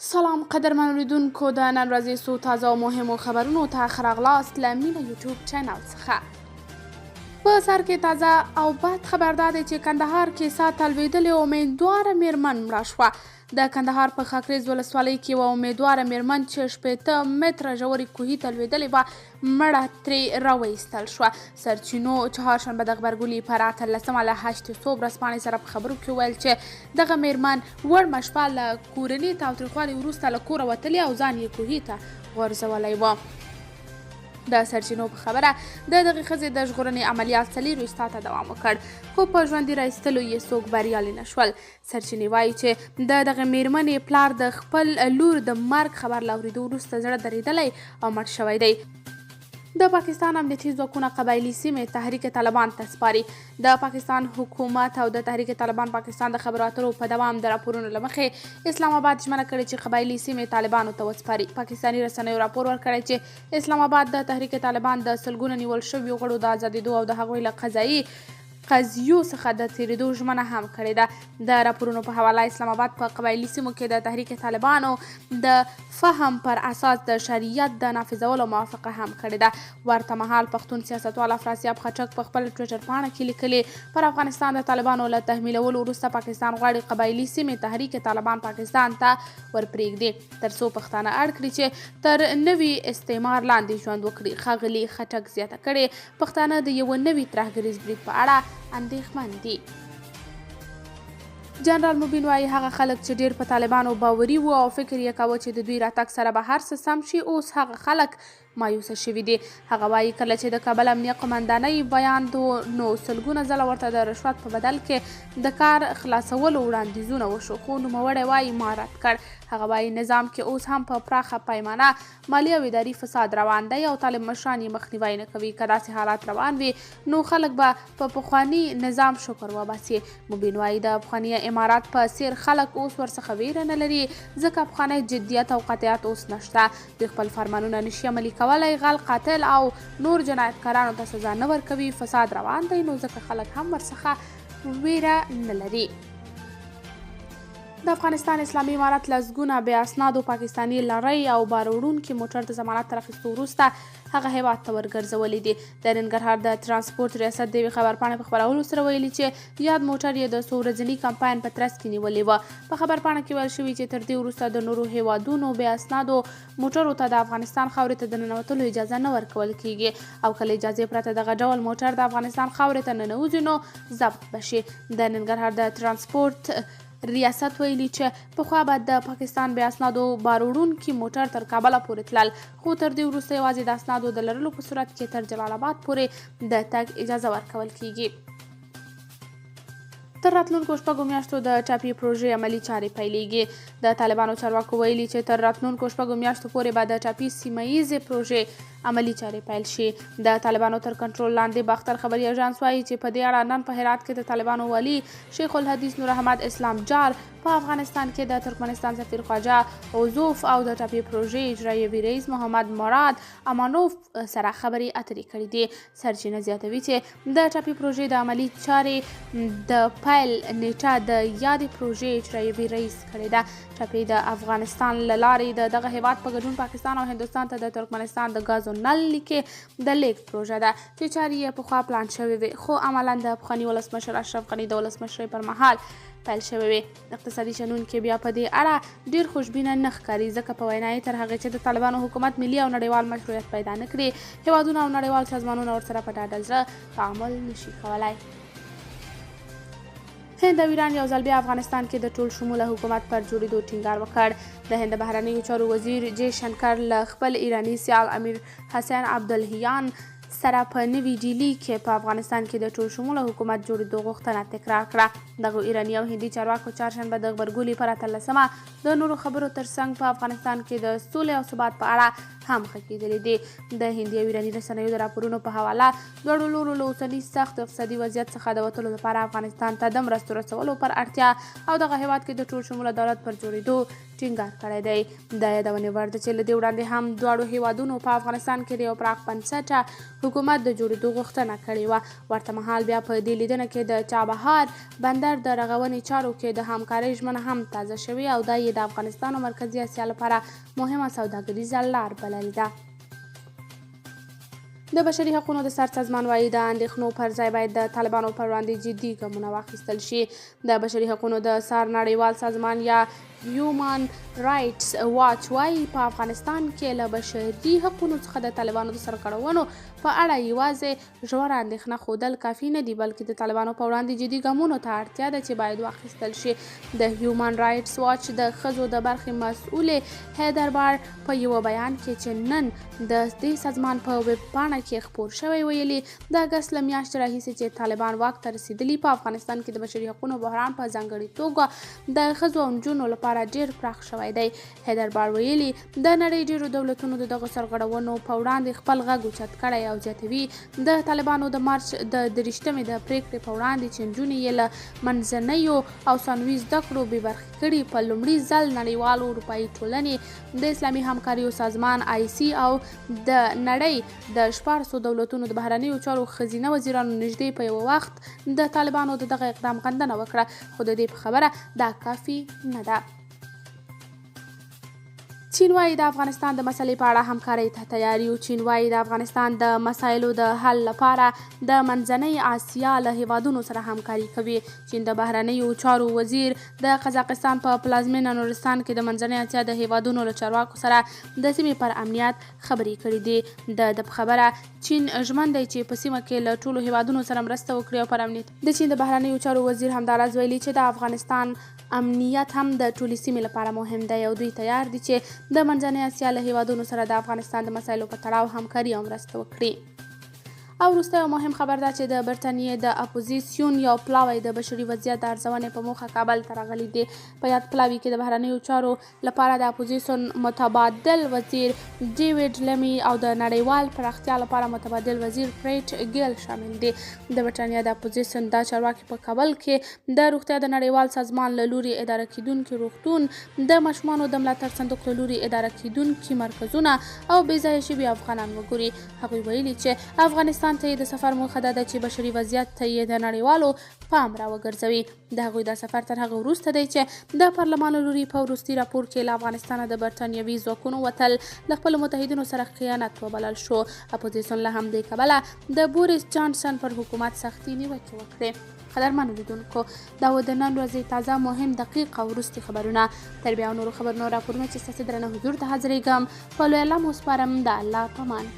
سلام قدرمن اوریدونکو د نن ورځې څو تازه او مهمو خبرونو ته ښه راغلاست له مینه یوټیوب چینل څخه. په سر کې تازه او بد خبر دا دی چې کندهار کې ساعت لوېدلې امیدواره میرمن مړه شوه. د کندهار په خاکریز ولسوالۍ کې یوه امیدواره میرمن چې 80 متره ژورې کوهي ته لوېدلې وه مړه ترې راوایستل شوه. سرچینو چهارشنبه د غبرګولي په 18 له 8 صبح ورځپاڼې سره په خبرو کې وویل چې دغه میرمن وړمه شپه له کورني تاوتریخوالي وروسته له کوره وتلې او ځان یې کوهي ته غورځولی و. د سرچینو په خبره د دغې ښځې د ژغورنې عملیات 4 ساعته دوام وکړ، خو په ژوندي راایستلو یې څوک بریالي نه شول. سرچینې وایي چې د دغې میرمنې پلار د خپل لور د مرګ خبر له اورېدو وروسته زړه درېدلی او مړ شوی دی. د پاکستان امنیتي ځواکونه قبایلي سیمې تحریک طالبان ته سپاري. د پاکستان حکومت او د تحریک طالبان پاکستان د خبرو اترو په دوام د راپورونو له مخې اسلام آباد ژمنه کړې چې قبایلي سیمې طالبانو ته وسپاري. پاکستاني رسنیو راپور ورکړی چې اسلام آباد د تحریک طالبان د سلګونو نیول شویو غړو د ازادېدو او د هغوی له قضیو څخه د تیریدو ژمنه هم کړې ده. د راپورونو په حواله اسلام آباد په قبایلي سیمو کې د تحریک طالبانو د فهم پر اساس د شریعت د نافذولو موافقه هم کړې ده. ورته مهال پښتون سیاستوال افراسیاب خټک په خپل ټویټر پاڼه کې لیکلي پر افغانستان د طالبانو له تحمیلولو وروسته پاکستان غواړي قبایلي سیمې تحریک طالبان پاکستان ته ورپرېږدي ترڅو پښتانه اړ کړي چې تر نوي استعمار لاندې ژوند وکړي. ښاغلي خټک زیاته کړې پښتانه د یوه نوي ترهګریز برید په اړه اندېښمن دي. جنرال موبین وایي هغه خلک چې ډیر په طالبانو باوري وو او فکر یې کاوه چې د دوی راتګ سره به هر څه سم شي، اوس هغه خلک مایوسه شوي دي. هغه وایي کله چې د کابل امنیه قمندانۍ بیان نو سلګونه ځله ورته د رشوت په بدل کې د کار خلاصولو وړاندیزونه وشو، خو نوموړی وایي ما رد کړ. هغه وایي نظام کې اوس هم په پراخه پیمانه مالي او اداري فساد روان دی او طالب مشران یې مخنیوی نه کوي. که داسې حالات روان وي نو خلک به په پخواني نظام شکر وباسي. مبین وایي د افغاني امارات په څیر خلک اوس ورڅخه ویره نه لري ځکه افغاني جدیت او قطعیت اوس نشته. دوی خپل فرمانونه نشي عملي کولی، غل، قاتل او نور جنایتکارانو ته سزا نه ورکوي. فساد روان دی نو ځکه خلک هم ورڅخه ویره نه لري. د افغانستان اسلامي امارت لسګونه بې اسنادو پاکستاني لړۍ او بار وړونکي موټر د ضمانت تر اخیستو وروسته هغه هیواد ته ورګرځولي دي. د ننګرهار د ترانسپورت ریاست د یوې خبرپاڼې په خپرولو سره ویلي چې یاد موټر یې د څو ورځني کمپاین په ترڅ کې نیولې وه. په خبرپاڼه کې ویل شوي چې تر دې وروسته د نورو هیوادونو بې اسنادو موټرو ته د افغانستان خاورې ته د ننوتلو اجازه نه ورکول کیږي او کله اجازې پرته دغه ډول موټر د افغانستان خاورې ته ننوځي نو ضبط بشي. د ننګرهار د ترانسپورت ریاست ویلي چې پخوا به د پاکستان بې اسنادو بار وړونکي موټر تر کابله پورې تلل، خو تر دې وروسته یوازې د اسنادو د لرلو په صورت کې تر جلال آباد پورې د تګ اجازه ورکول کیږي. تر راتلونکو شپږو میاشتو د ټاپي پروژې عملي چارې پیلیږي. د طالبانو چارواکو ویلي چې تر راتلونکو شپږو میاشتو پورې به د ټاپي سیمه ییزې پروژې عملي چارې پیل شي. د طالبانو تر کنټرول لاندې باختر خبري اژانس وایي چې په دې اړه نن په هرات کې د طالبانو والي شیخ الحدیث نور احمد اسلام جار په افغانستان کې د ترکمنستان سفیر خواجه اوزوف او د ټاپي پروژې اجرایوي رئیس محمد مراد امانوف سره خبرې اترې کړې دي. سرچینه زیاتوي چې د ټاپي پروژې د عملي چارې د پیل نیټه د یادې پروژې اجرایوي رئیس کړې ده. ټاپي د افغانستان له لارې د دغه هیواد په ګډون پاکستان او هندوستان ته د ترکمنستان د ګازو نل لیکې د لیږد پروژه ده چې چارې یې پخوا پلان شوې وې خو عملاً د پخواني ولسمشر اشرف غني د ولسمشرۍ پر مهال پیل شوې وې. اقتصادي شنونکي بیا په دې اړه ډېر خوشبینه نه ښکاري ځکه په وینا یې تر هغې چې د طالبانو حکومت ملي او نړیوال مشروعیت پیدا نه کړي هیوادونه او نړیوال سازمانونه ورسره په ډاډه زړه تعامل نشي کولی. هند او ایران یو ځل بیا افغانستان کې د ټول شموله حکومت پر جوړېدو ټینګار وکړ. د هند بهرنیو چارو وزیر جے شنکر له خپل ایراني سیال امیر حسین عبدالهیان سره په نوي ډیلي کې په افغانستان کې د ټول شموله حکومت جوړېدو غوښتنه تکرار کړه. دغه ایراني او هندي چارواکو چهارشنبه د غبرګولي پر 18 د نورو خبرو ترڅنګ په افغانستان کې د سولې او ثبات په اړه هم ښه کېدلې دي. د هندي او ایراني رسنیو د راپورونو په حواله دواړو لورو له اوسني سخت اقتصادي وضعیت څخه د وتلو لپاره افغانستان ته د مرستو رسولو پر اړتیا او دغه هیواد کې د ټول شموله دولت پر جوړېدو ټینګار کړی دی. د یادونې وړ ده چې له دې وړاندې هم دواړو هیوادونو په افغانستان کې د یو پراخ بنسټه حکومت د جوړېدو غوښتنه کړې وه. ورته مهال بیا په دې لیدنه کې د چابهار بندر د رغونې چارو کې د همکارۍ ژمنه هم تازه شوې او دا یې د افغانستان او مرکزي اسیا لپاره مهمه سوداګریزه لار بللې ده. د بشري حقوقو د سازمان وايي د اندېښنو پر ځای باید د طالبانو پر وړاندې جدي ګامونه واخیستل شي. د بشري حقوقو د نړیوال سازمان یا هیومن رایټس واچ وايي په افغانستان کې له بشري حقوقو څخه د طالبانو د سرغړونو په اړه یوازې ژوره اندېښنه ښودل کافي نه دي، بلکې د طالبانو په وړاندې جدي ګامونو ته اړتیا ده چې باید واخیستل شي. د هیومن رایټس واچ د ښځو د برخې مسؤلې حیدر بار په یوه بیان کې چې نن د دې سازمان په ویب پاڼه کې خپور شوی ویلي د اګست له میاشتې راهیسې چې طالبان واک ته رسېدلي په افغانستان کې د بشري حقوقو بحران په ځانګړې توګه د ښځو او نجونو لپاره ډېر پراخ شوی دی. حیدر بار ویلي د نړۍ ډېرو دولتونو د دغو سرغړونو په وړاندې خپل غږ اوچت کړی او زیاتوي د طالبانو د مارچ د 23 د پریکړې په وړاندې چې نجونې یې له منځنیو او ثانوي زده کړو بې برخې کړي په لومړي ځل نړیوالو اروپایي ټولنې د اسلامي همکاریو سازمان IC او د نړۍ د 14 دولتونو د بهرنیو چارو ښځینه وزیرانو نږدې په یو وخت د طالبانو د دغه اقدام غندنه وکړه، خو د دې په خبره دا کافي نه ده. چین وايي د افغانستان د مسلې په اړه همکارۍ ته تیار یو. چین وايي د افغانستان د مسایلو د حل لپاره د منځنۍ اسیا له هیوادونو سره همکاري کوي. چین د بهرنیو چارو وزیر د قزاقستان په پلازمینه نورستان کې د منځنۍ اسیا د هیوادونو له چارواکو سره د سیمې پر امنیت خبرې کړې دي. د خبره چین ژمن دی چې په سیمه کې له ټولو هیوادونو سره مرسته وکړي او پر امنیت. د چین د بهرنیو چارو وزیر همداراز ویلي چې د افغانستان امنیت هم د ټولې سیمې لپاره مهم دی او دوی تیار دي چې د منځنۍ اسیا له هیوادونو سره د افغانستان د مسایلو په تړاو همکاري او مرسته وکړي. او وروسته یو مهم خبر ده چې د برټانیې د اپوزیسیون یو پلاوی د بشري وضعیت د ارزونې په موخه کابل ته راغلی دی. په یاد پلاوي کې د بهرنیو چارو لپاره د اپوزیسیون متبادل وزیر ډیویډ لمی او د نړیوال پراختیا لپاره متبادل وزیر پریټ ګیل شامل دي. د برټانیې د اپوزیسیون دا چارواکي په کابل کې د روغتیا د نړیوال سازمان له لوري اداره کیدونکي روغتون، د ماشومانو د ملاتړ صندوق له لوري اداره کیدونکي مرکزونه او بې ځایه شوي افغانان وګوري. هغوی ویلي چې افغانستان ته د سفر موخه ده چې بشري وضعیت ته یې د نړیوالو پام را وګرځوي. د هغوی دا سفر تر هغه وروسته دی چې د پارلمان له لوري په وروستي راپور کې له افغانستانه د برټانیوي ځواکونو وتل له خپلو متحدینو سره خیانت وبلل شو. اپوزیسیون له همدې کبله د بوریس جانسن پر حکومت سختي نیوکې وکړې. قدرمنو لیدونکو، دا و د نن ورځې تازه مهم دقیق او وروستي خبرونه. تر بیا نورو خبرونو راپورونو چې ستاسې درنه حضور ته حاضرېږم په لوی الله مو سپارم. د الله په امان.